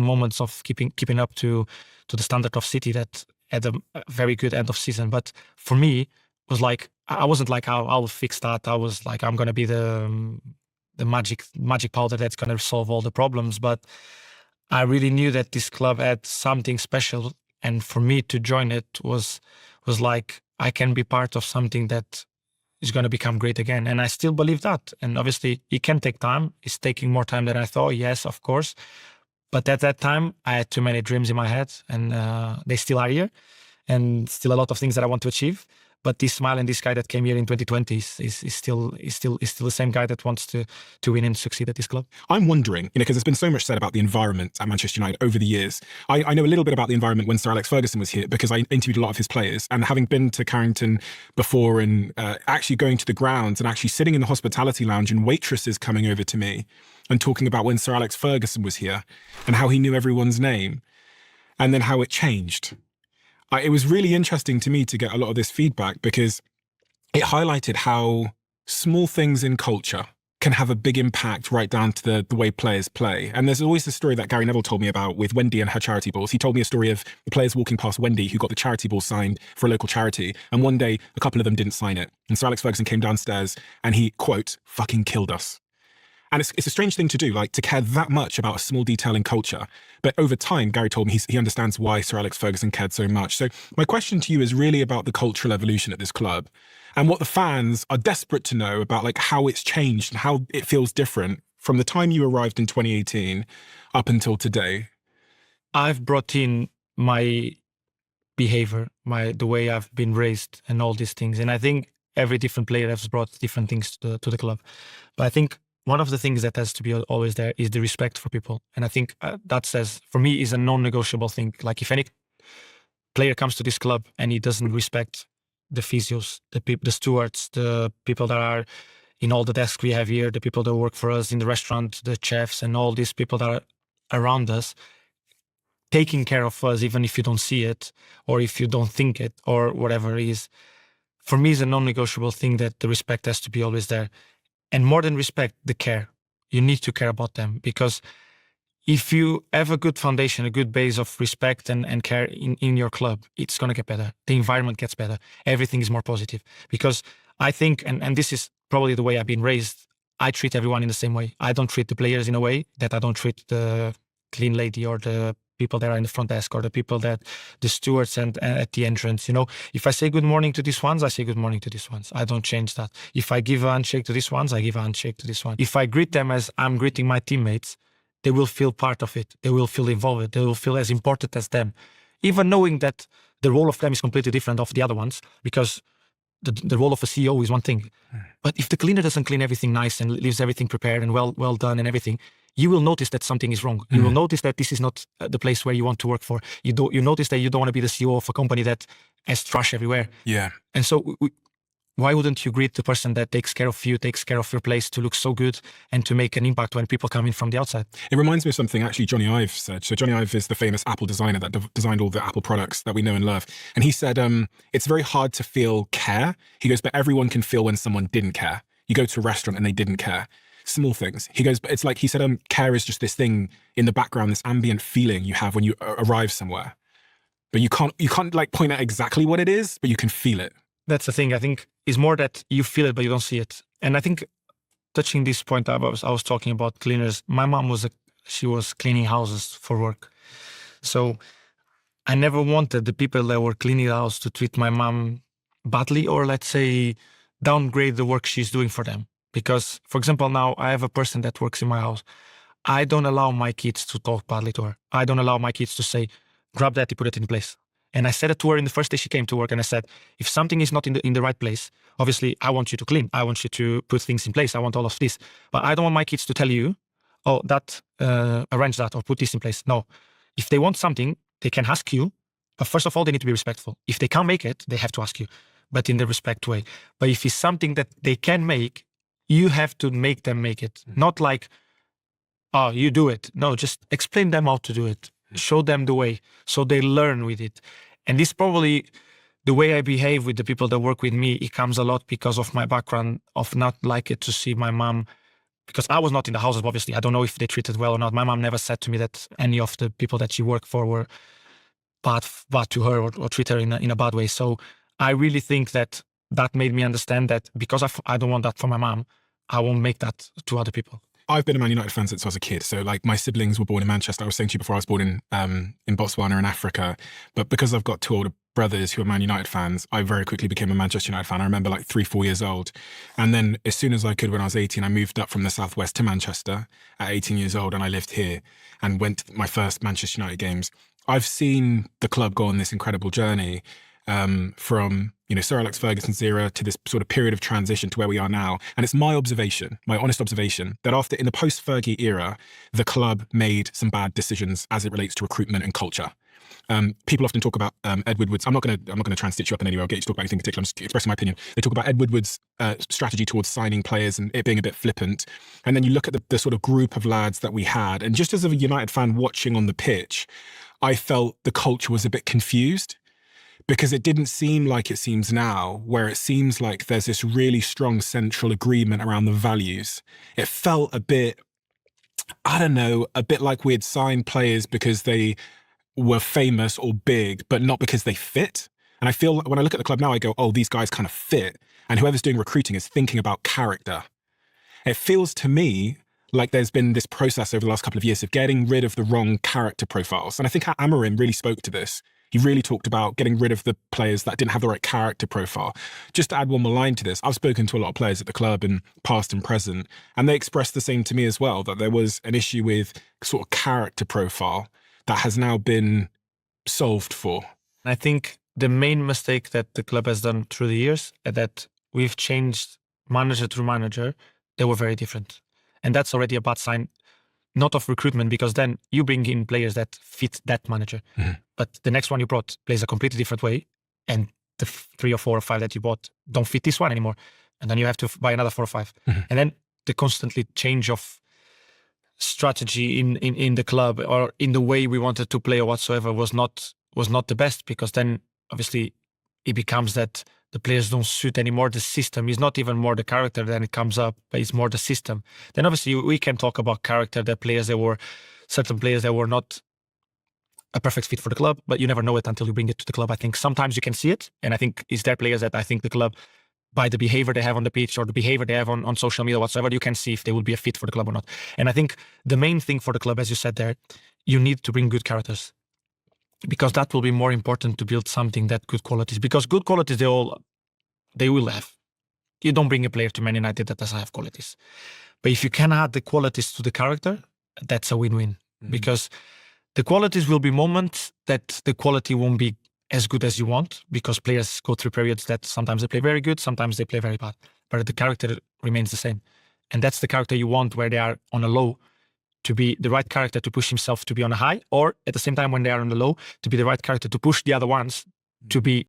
moments of keeping up to the standard of City that had a very good end of season. But for me, it was like, I wasn't like, I'll fix that. I was like, I'm going to be the magic powder that's going to solve all the problems. But I really knew that this club had something special, and for me to join it was like, I can be part of something that is going to become great again. And I still believe that. And obviously it can take time. It's taking more time than I thought. Yes, of course. But at that time, I had too many dreams in my head, and they still are here, and still a lot of things that I want to achieve. But this smile and this guy that came here in 2020 is still the same guy that wants to win and succeed at this club. I'm wondering, because there's been so much said about the environment at Manchester United over the years. I know a little bit about the environment when Sir Alex Ferguson was here, because I interviewed a lot of his players, and having been to Carrington before and actually going to the grounds and actually sitting in the hospitality lounge and waitresses coming over to me and talking about when Sir Alex Ferguson was here and how he knew everyone's name and then how it changed. It was really interesting to me to get a lot of this feedback, because it highlighted how small things in culture can have a big impact right down to the way players play. And there's always the story that Gary Neville told me about with Wendy and her charity balls. He told me a story of the players walking past Wendy who got the charity ball signed for a local charity. And one day, a couple of them didn't sign it. And Sir Alex Ferguson came downstairs and he, quote, fucking killed us. And it's a strange thing to do, like to care that much about a small detail in culture. But over time, Gary told me he understands why Sir Alex Ferguson cared so much. So my question to you is really about the cultural evolution at this club and what the fans are desperate to know about, like how it's changed and how it feels different from the time you arrived in 2018 up until today. I've brought in my behavior, the way I've been raised and all these things. And I think every different player has brought different things to the club. But I think one of the things that has to be always there is the respect for people. And I think that says, for me, is a non-negotiable thing. Like if any player comes to this club and he doesn't respect the physios, the stewards, the people that are in all the desks we have here, the people that work for us in the restaurant, the chefs, and all these people that are around us, taking care of us, even if you don't see it, or if you don't think it, or whatever it is, for me is a non-negotiable thing that the respect has to be always there. And more than respect, the care. You need to care about them, because if you have a good foundation, a good base of respect and care in your club, it's going to get better. The environment gets better. Everything is more positive. Because I think, and this is probably the way I've been raised, I treat everyone in the same way. I don't treat the players in a way that I don't treat the clean lady or the people that are in the front desk or the stewards and at the entrance. If I say good morning to these ones, I say good morning to these ones. I don't change that. If I give a handshake to these ones, I give a handshake to this one. If I greet them as I'm greeting my teammates, they will feel part of it. They will feel involved. They will feel as important as them, even knowing that the role of them is completely different of the other ones, because the role of a CEO is one thing. But if the cleaner doesn't clean everything nice and leaves everything prepared and well done and everything, you will notice that something is wrong. You will notice that this is not the place where you want to work for. You notice that you don't want to be the CEO of a company that has trash everywhere. Yeah. And so why wouldn't you greet the person that takes care of you, takes care of your place to look so good and to make an impact when people come in from the outside? It reminds me of something actually Johnny Ive said. So Johnny Ive is the famous Apple designer that designed all the Apple products that we know and love. And he said, it's very hard to feel care. He goes, but everyone can feel when someone didn't care. You go to a restaurant and they didn't care. Small things. He goes, but it's like, he said, care is just this thing in the background, this ambient feeling you have when you arrive somewhere. But you can't like point out exactly what it is, but you can feel it. That's the thing. I think is more that you feel it, but you don't see it. And I think touching this point, I was talking about cleaners. My mom she was cleaning houses for work. So I never wanted the people that were cleaning the house to treat my mom badly, or let's say downgrade the work she's doing for them. Because, for example, now I have a person that works in my house. I don't allow my kids to talk badly to her. I don't allow my kids to say, grab that and put it in place. And I said it to her in the first day she came to work, and I said, if something is not in the right place, obviously I want you to clean. I want you to put things in place. I want all of this. But I don't want my kids to tell you, oh, arrange that or put this in place. No. If they want something, they can ask you. But first of all, they need to be respectful. If they can't make it, they have to ask you, but in the respect way. But if it's something that they can make, you have to make them make it. Not like, oh, you do it. No, just explain them how to do it. Show them the way so they learn with it. And this probably, the way I behave with the people that work with me, it comes a lot because of my background of not like it to see my mom because I was not in the houses, obviously. I don't know if they treated well or not. My mom never said to me that any of the people that she worked for were bad to her or treat her in a bad way. So I really think that made me understand that because I don't want that for my mom, I won't make that to other people. I've been a Man United fan since I was a kid. So like my siblings were born in Manchester. I was saying to you before, I was born in Botswana in Africa. But because I've got two older brothers who are Man United fans, I very quickly became a Manchester United fan. I remember like 3-4 years old. And then as soon as I could, when I was 18, I moved up from the Southwest to Manchester at 18 years old. And I lived here and went to my first Manchester United games. I've seen the club go on this incredible journey from, Sir Alex Ferguson's era to this sort of period of transition to where we are now. And it's my observation, my honest observation, that in the post-Fergie era, the club made some bad decisions as it relates to recruitment and culture. People often talk about Ed Woodward's. I'm not going to try and stitch you up in any way. I'll get you to talk about anything in particular. I'm just expressing my opinion. They talk about Ed Woodward's strategy towards signing players and it being a bit flippant. And then you look at the sort of group of lads that we had. And just as a United fan watching on the pitch, I felt the culture was a bit confused, because it didn't seem like it seems now, where it seems like there's this really strong central agreement around the values. It felt a bit, I don't know, a bit like we had signed players because they were famous or big, but not because they fit. And I feel when I look at the club now, I go, oh, these guys kind of fit. And whoever's doing recruiting is thinking about character. It feels to me like there's been this process over the last couple of years of getting rid of the wrong character profiles. And I think Amorim really spoke to this. He really talked about getting rid of the players that didn't have the right character profile. Just to add one more line to this, I've spoken to a lot of players at the club in past and present, and they expressed the same to me as well, that there was an issue with sort of character profile that has now been solved for. I think the main mistake that the club has done through the years is that we've changed manager through manager. They were very different. And that's already a bad sign, not of recruitment, because then you bring in players that fit that manager. Mm-hmm. But the next one you brought plays a completely different way. And the 3 or 4 or 5 that you bought don't fit this one anymore. And then you have to buy another 4 or 5. Mm-hmm. And then the constantly change of strategy in the club or in the way we wanted to play or whatsoever was not the best, because then obviously it becomes that the players don't suit anymore. The system is not even more the character, then it comes up, but it's more the system. Then obviously we can talk about character, certain players that were not a perfect fit for the club, but you never know it until you bring it to the club. I think sometimes you can see it, and I think it's their players that I think the club, by the behavior they have on the pitch or the behavior they have on social media whatsoever, you can see if they will be a fit for the club or not. And I think the main thing for the club, as you said there, you need to bring good characters, because that will be more important to build something that good qualities, because good qualities they will have. You don't bring a player to Man United that doesn't have qualities. But if you can add the qualities to the character, that's a win-win. Mm-hmm. Because the qualities will be moments that the quality won't be as good as you want, because players go through periods that sometimes they play very good, sometimes they play very bad. But the character remains the same. And that's the character you want where they are on a low, to be the right character to push himself to be on a high, or at the same time when they are on the low, to be the right character to push the other ones to be